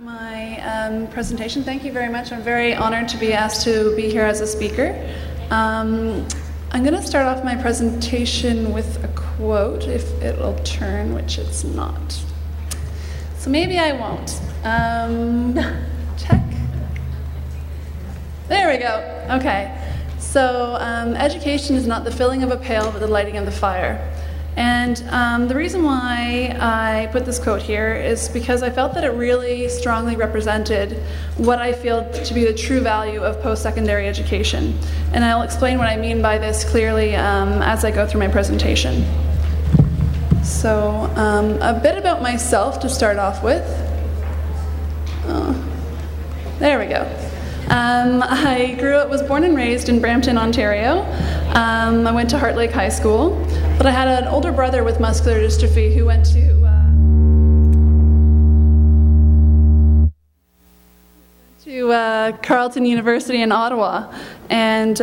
My presentation. Thank you very much. I'm very honored to be asked to be here as a speaker. I'm going to start off my presentation with a quote, if it'll turn, which it's not. So maybe I won't. Check. There we go. Okay. So education is not the filling of a pail, but the lighting of the fire. And the reason why I put this quote here is because I felt that it really strongly represented what I feel to be the true value of post-secondary education. And I'll explain what I mean by this clearly as I go through my presentation. So a bit about myself to start off with. There we go. I was born and raised in Brampton, Ontario. I went to Heart Lake High School, but I had an older brother with muscular dystrophy who went to Carleton University in Ottawa. And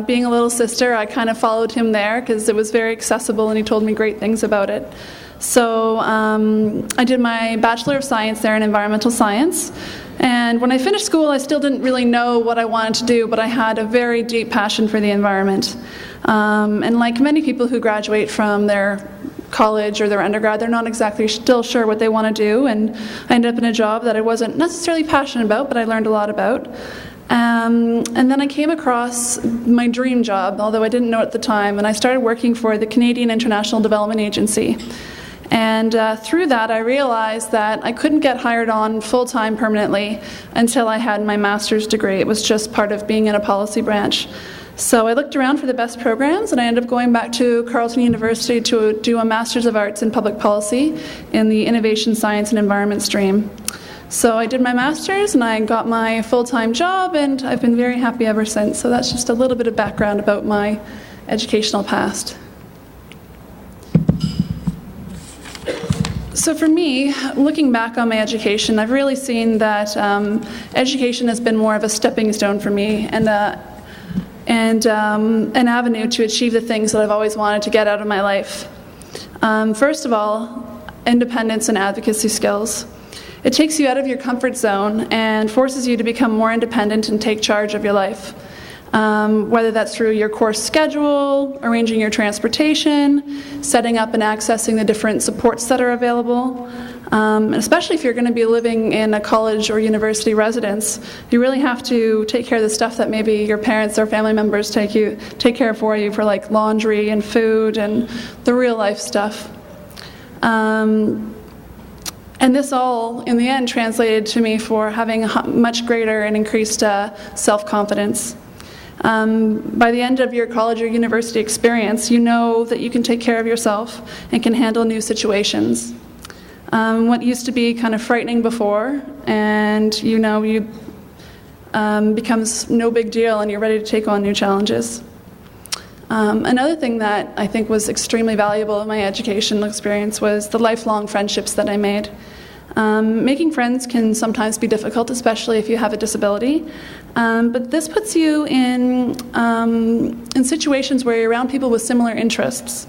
being a little sister, I kind of followed him there because it was very accessible and he told me great things about it. So I did my Bachelor of Science there in Environmental Science. And when I finished school, I still didn't really know what I wanted to do, but I had a very deep passion for the environment. And like many people who graduate from their college or their undergrad, they're not exactly still sure what they want to do. And I ended up in a job that I wasn't necessarily passionate about, but I learned a lot about. And then I came across my dream job, although I didn't know it at the time, and I started working for the Canadian International Development Agency. And through that, I realized that I couldn't get hired on full-time permanently until I had my master's degree. It was just part of being in a policy branch. So I looked around for the best programs, and I ended up going back to Carleton University to do a Master's of Arts in Public Policy in the Innovation, Science and Environment stream. So I did my master's, and I got my full-time job, and I've been very happy ever since. So that's just a little bit of background about my educational past. So for me, looking back on my education, I've really seen that education has been more of a stepping stone for me and an avenue to achieve the things that I've always wanted to get out of my life. First of all, independence and advocacy skills. It takes you out of your comfort zone and forces you to become more independent and take charge of your life. Whether that's through your course schedule, arranging your transportation, setting up and accessing the different supports that are available. And especially if you're going to be living in a college or university residence, you really have to take care of the stuff that maybe your parents or family members take care for you, for like laundry and food and the real life stuff. And this all, in the end, translated to me for having much greater and increased self-confidence. By the end of your college or university experience, you know that you can take care of yourself and can handle new situations. What used to be kind of frightening before, and becomes no big deal and you're ready to take on new challenges. Another thing that I think was extremely valuable in my educational experience was the lifelong friendships that I made. Making friends can sometimes be difficult, especially if you have a disability, but this puts you in situations where you're around people with similar interests,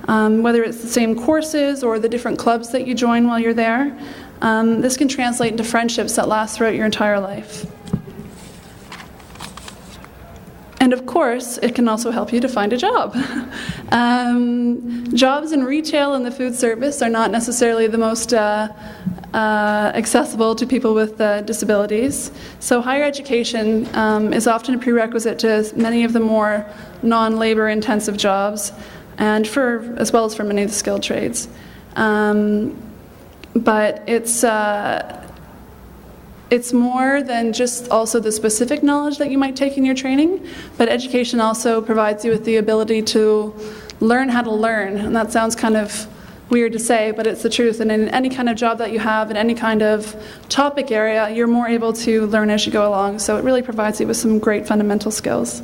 whether it's the same courses or the different clubs that you join while you're there. This can translate into friendships that last throughout your entire life. And of course, it can also help you to find a job. Jobs in retail and the food service are not necessarily the most accessible to people with disabilities. So higher education is often a prerequisite to many of the more non-labor intensive jobs, and as well as for many of the skilled trades. But it's more than just also the specific knowledge that you might take in your training, but education also provides you with the ability to learn how to learn. And that sounds kind of weird to say, but it's the truth. And in any kind of job that you have, in any kind of topic area, you're more able to learn as you go along. So it really provides you with some great fundamental skills.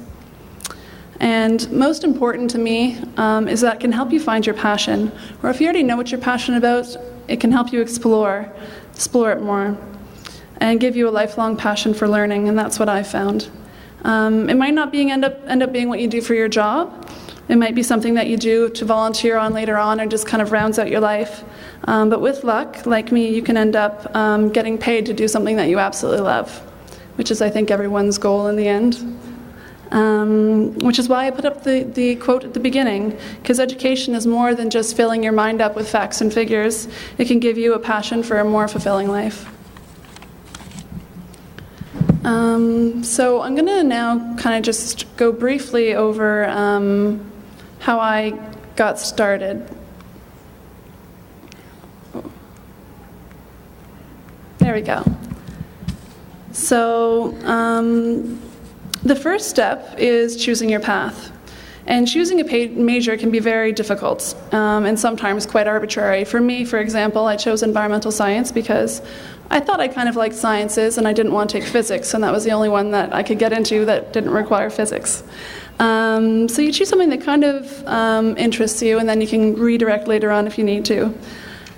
And most important to me is that it can help you find your passion. Or if you already know what you're passionate about, it can help you explore it more, and give you a lifelong passion for learning, and that's what I found. It might not end up being what you do for your job, It might be something that you do to volunteer on later on or just kind of rounds out your life. But with luck, like me, you can end up getting paid to do something that you absolutely love, which is, I think, everyone's goal in the end. Which is why I put up the quote at the beginning, because education is more than just filling your mind up with facts and figures. It can give you a passion for a more fulfilling life. So I'm going to now kind of just go briefly over how I got started. There we go. So the first step is choosing your path. And choosing a major can be very difficult and sometimes quite arbitrary. For me, for example, I chose environmental science because I thought I kind of liked sciences and I didn't want to take physics, and that was the only one that I could get into that didn't require physics. So you choose something that kind of interests you, and then you can redirect later on if you need to.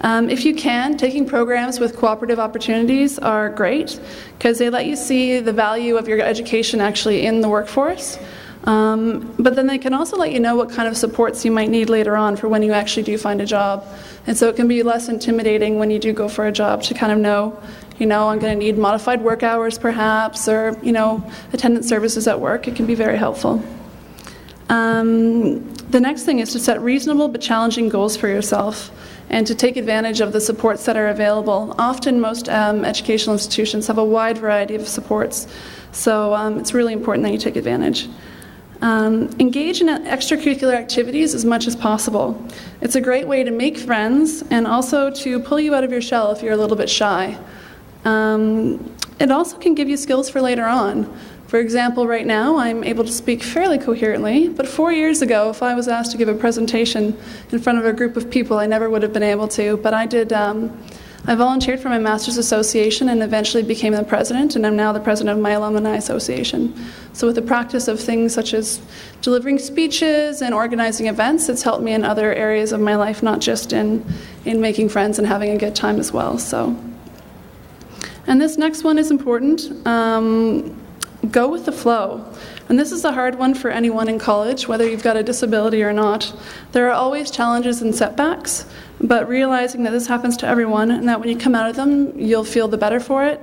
If you can, taking programs with cooperative opportunities are great because they let you see the value of your education actually in the workforce. But then they can also let you know what kind of supports you might need later on for when you actually do find a job. And so it can be less intimidating when you do go for a job to kind of know, I'm going to need modified work hours perhaps, or, attendance services at work. It can be very helpful. The next thing is to set reasonable but challenging goals for yourself and to take advantage of the supports that are available. Often most educational institutions have a wide variety of supports, so it's really important that you take advantage. Engage in extracurricular activities as much as possible. It's a great way to make friends and also to pull you out of your shell if you're a little bit shy. It also can give you skills for later on. For example, right now I'm able to speak fairly coherently, but 4 years ago, if I was asked to give a presentation in front of a group of people, I never would have been able to. But I did. I volunteered for my Master's Association and eventually became the president, and I'm now the president of my Alumni Association. So with the practice of things such as delivering speeches and organizing events, it's helped me in other areas of my life, not just in making friends and having a good time as well. And this next one is important. Go with the flow. And this is a hard one for anyone in college, whether you've got a disability or not. There are always challenges and setbacks, but realizing that this happens to everyone and that when you come out of them, you'll feel the better for it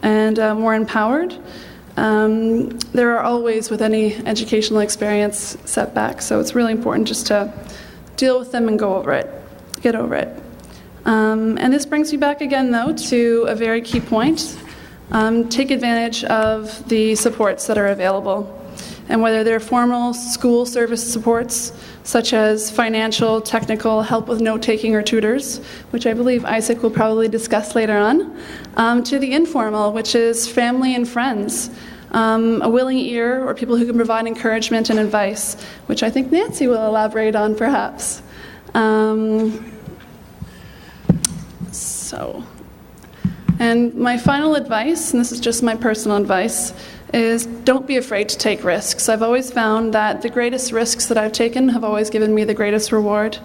and more empowered. There are always, with any educational experience, setbacks, so it's really important just to deal with them and go over it, get over it. And this brings you back again, though, to a very key point. Take advantage of the supports that are available. And whether they're formal school service supports, such as financial, technical, help with note-taking or tutors, which I believe Isaac will probably discuss later on, to the informal, which is family and friends, a willing ear, or people who can provide encouragement and advice, which I think Nancy will elaborate on perhaps. And my final advice, and this is just my personal advice, is don't be afraid to take risks. I've always found that the greatest risks that I've taken have always given me the greatest reward.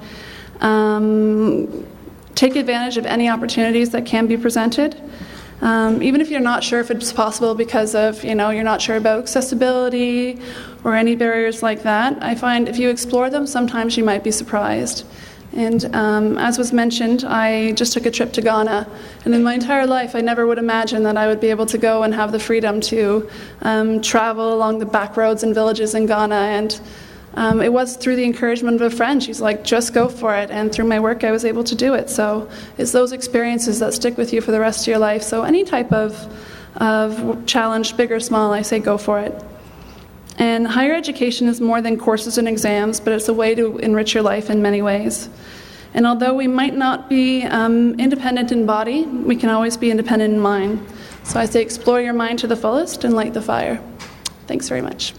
Take advantage of any opportunities that can be presented. Even if you're not sure if it's possible because of, you're not sure about accessibility or any barriers like that, I find if you explore them, sometimes you might be surprised. And as was mentioned, I just took a trip to Ghana, and in my entire life I never would imagine that I would be able to go and have the freedom to travel along the back roads and villages in Ghana, and it was through the encouragement of a friend. She's like, just go for it, and through my work I was able to do it. So it's those experiences that stick with you for the rest of your life. So any type of challenge, big or small, I say go for it. And higher education is more than courses and exams, but it's a way to enrich your life in many ways. And although we might not be independent in body, we can always be independent in mind. So I say explore your mind to the fullest and light the fire. Thanks very much.